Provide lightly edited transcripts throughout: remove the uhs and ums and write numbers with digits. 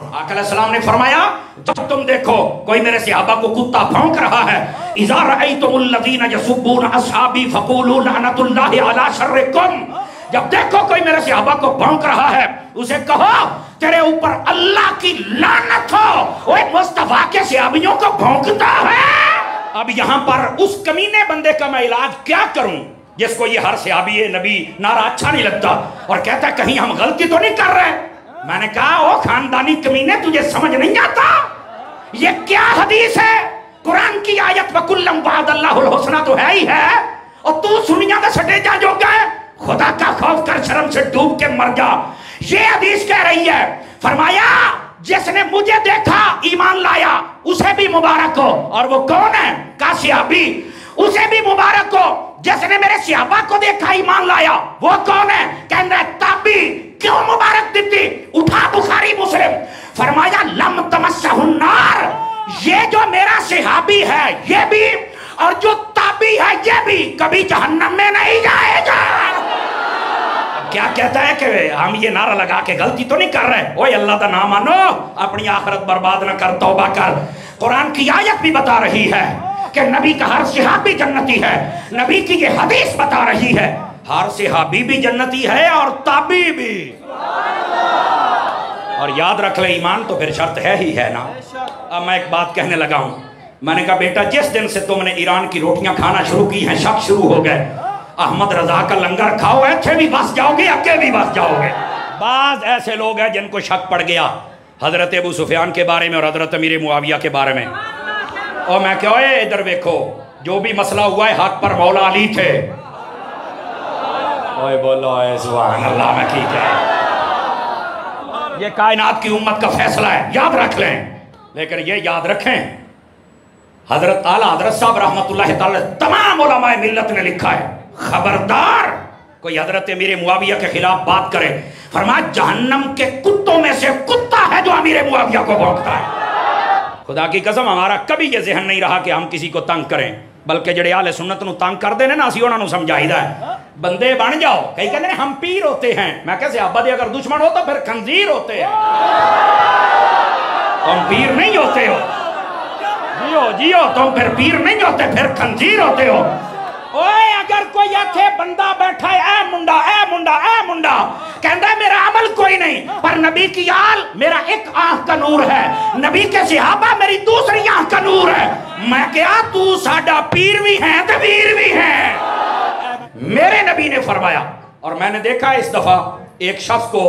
आका अलैहिस्सलाम ने फरमाया जब तुम देखो कोई मेरे सहाबा को कुत्ता भौंक रहा है, इज़ा रअयतुमुल लज़ीना यसुब्बूना अस्हाबी फक़ूलू लअनतुल्लाहि अला शर्रिकुम, जब देखो कोई मेरे सहाबा को भौंक रहा है उसे कहो तेरे ऊपर अल्लाह की लानत हो, ओए मुस्तफा के सहाबियों को भौंकता है। अब यहाँ पर उस कमीने बंदे का मैं इलाज क्या करूं जिसको ये हर सहाबी नबी नारा अच्छा नहीं लगता और कहता है कहीं हम गलती तो नहीं कर रहे। मैंने कहा ओ खानदानी कमीने तुझे समझ नहीं आता, ये क्या हदीस है? कुरान की आयत वकुल्लम वअदल्लाहुल हुस्ना तो है ही है, और तू सुनिया का सटेजा जो गए, खुदा का खौफ कर शर्म से डूब के मर जा। ये हदीस कह रही है, फरमाया जिसने मुझे देखा ईमान लाया उसे भी मुबारक हो, और वो कौन है? का सहाबी, उसे भी मुबारक हो। जिसने मेरे सहाबा को देखा ईमान लाया वो कौन है? कहना ताबी। क्यों मुबारक देती? उठा बुखारी मुस्लिम, फरमाया लम तमस्सहुन नार, ये जो मेरा सहाबी है ये भी और जो ताबी है ये भी कभी जहन्नम में नहीं जाएगा। क्या कहता है कि हम ये नारा लगा के गलती तो नहीं कर रहे? ओए अल्लाह का नाम मानो, अपनी आखिरत बर्बाद न कर, तौबा कर। कुरान की आयत भी बता रही है कि नबी का हर सहाबी जन्नती है, नबी की ये हदीस बता रही है हर सहाबी भी जन्नती है और ताबी भी। और याद रख ले ईमान तो फिर शर्त है ही है ना। अब मैं एक बात कहने लगा हूं, मैंने कहा बेटा जिस दिन से तुमने ईरान की रोटियां खाना शुरू की हैं शक शुरू हो गए। अहमद रजा का लंगर खाओ, ऐसे भी बस जाओगे, अके भी बस जाओगे। बाज ऐसे लोग हैं जिनको शक पड़ गया हजरत अबू सुफियान के बारे में और हजरत अमीर मुआविया के बारे में। और मैं क्या है इधर देखो, जो भी मसला हुआ है हक पर मौला अली थे। ओए बोलो सुभान अल्लाह, में ठीक है, ये कायनात की उम्मत का फैसला है, याद रख लें। लेकिन ये याद रखें हजरत आला हजरत साहब रहमतुल्लाह तआला तमाम उलमाए मिल्लत ने लिखा है, खबरदार कोई हजरत अमीर मुआविया के खिलाफ बात करे, फरमाया जहन्नम के कुत्तों में से कुत्ता है जो अमीर मुआविया को भौंकता है। खुदा की कसम हमारा कभी ये ज़हन नहीं रहा कि हम किसी को तंग करें, बल्कि जड़े आले सुन्नत नूं तंग कर देने ना असीं उन्हां नूं समझाईदा है बंदे बन जाओ। कई कहते हैं हम पीर होते हैं, मैं कैसे सहाबा दे अगर दुश्मन हो तो फिर खंजीर होते हैं, तुम पीर नहीं होते हो। जियो जियो, तुम फिर पीर नहीं होते, फिर खंजीर होते हो। ओए अगर कोई आखे बंदा बैठा है ए मुंडा ए मुंडा ए मुंडा, कहता है मेरा अमल कोई नहीं, पर नबी की आल मेरा एक आंख का नूर है, नबी के सहाबा मेरी दूसरी आंख का नूर है। मैं क्या तू साडा पीर भी है तो वीर भी है। मेरे नबी ने फरमाया, और मैंने देखा इस दफा एक शख्स को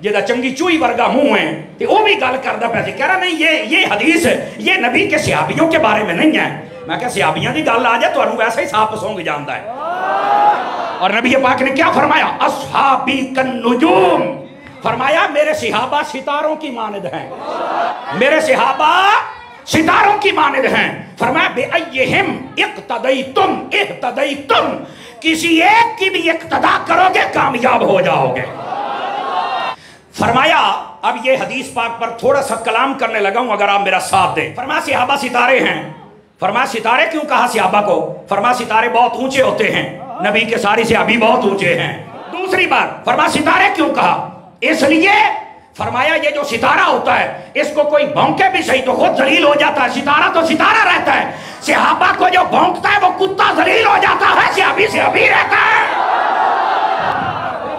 जिहदा चंगी चूई वर्गा मुंह है ते वो भी गल करदा पिया सी, कह रहा नहीं ये हदीस ये नबी के सहाबियों के बारे में नहीं है। मैं क्या सहाबियां दी गल आ जाए तो वैसे ही साफ सोंग जाता है। और नबी पाक ने क्या फरमाया? अस्हाबी कन्नुजूम, फरमाया मेरे सहाबा सितारों की मानद हैं, मेरे सहाबा सितारों की मानद हैं। फरमाया बेअय्यिहिम इक्तदैतुम इह्तदैतुम, किसी एक की भी इक्तदा करोगे कामयाब हो जाओगे। फरमाया अब ये हदीस पाक पर थोड़ा सा कलाम करने लगा हूं, अगर आप मेरा साथ दें। फरमाया सहाबा सितारे हैं। फरमाया सितारे क्यों कहा सहाबा को? फरमाया सितारे बहुत ऊंचे होते हैं, नबी के सारे सहाबी बहुत ऊंचे हैं। दूसरी बात फरमाया सितारे क्यों कहा? इसलिए फरमाया ये जो सितारा होता है इसको कोई भौंके भी सही तो खुद जलील हो जाता है, सितारा तो सितारा रहता है। सहाबा को जो भौंकता है वो कुत्ता जलील हो जाता है, सहाबी सहाबी रहता है।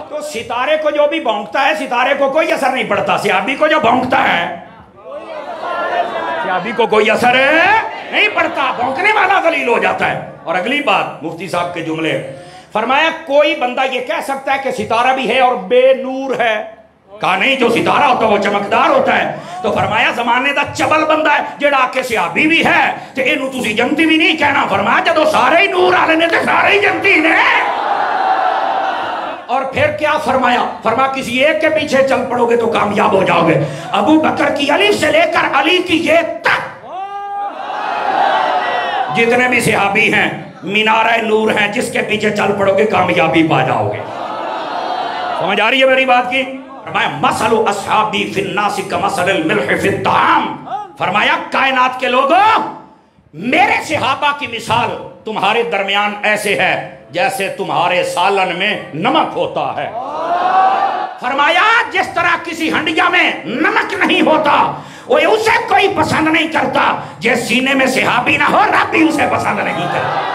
तो सितारे को जो भी भौंकता है सितारे को कोई असर नहीं पड़ता, सहाबी को जो भौंकता है सहाबी को कोई असर नहीं पड़ता, भौंकने वाला जलील हो जाता है। और अगली बात मुफ्ती साहब के जुमले, फरमाया कोई बंदा ये कह सकता है कि सितारा भी है और बेनूर है? कहा नहीं, जो सितारा होता है वो चमकदार होता है। तो फरमाया जमाने का चबल बंदा है जेड़ा आके सहाबी भी है तो इनू तुसी जनती भी नहीं कहना। फरमाया जदों सारे ही नूर वाले ने तो सारे ही जनती ने। और फिर क्या फरमाया? फरमाया किसी एक के पीछे चल पड़ोगे तो कामयाब हो जाओगे। अबू बकर की अली से लेकर अली की ये तक जितने भी सहाबी हैं मीनारे नूर हैं, जिसके पीछे चल पड़ोगे कामयाबी पा जाओगे। समझ आ रही है मेरी बात की? फरमाया मसलु अस्हाबी फिन्नासी कमसलिल मिल्हि फित्ताम, फरमाया कायनात के लोगों मेरे सहाबा की मिसाल तुम्हारे दरमियान ऐसे है जैसे तुम्हारे सालन में नमक होता है। فرمایا جس طرح کسی ہنڈیا میں نمک نہیں ہوتا وہ اسے کوئی پسند نہیں کرتا، جس سینے میں صحابی نہ ہو رب بھی اسے پسند نہیں کرتا۔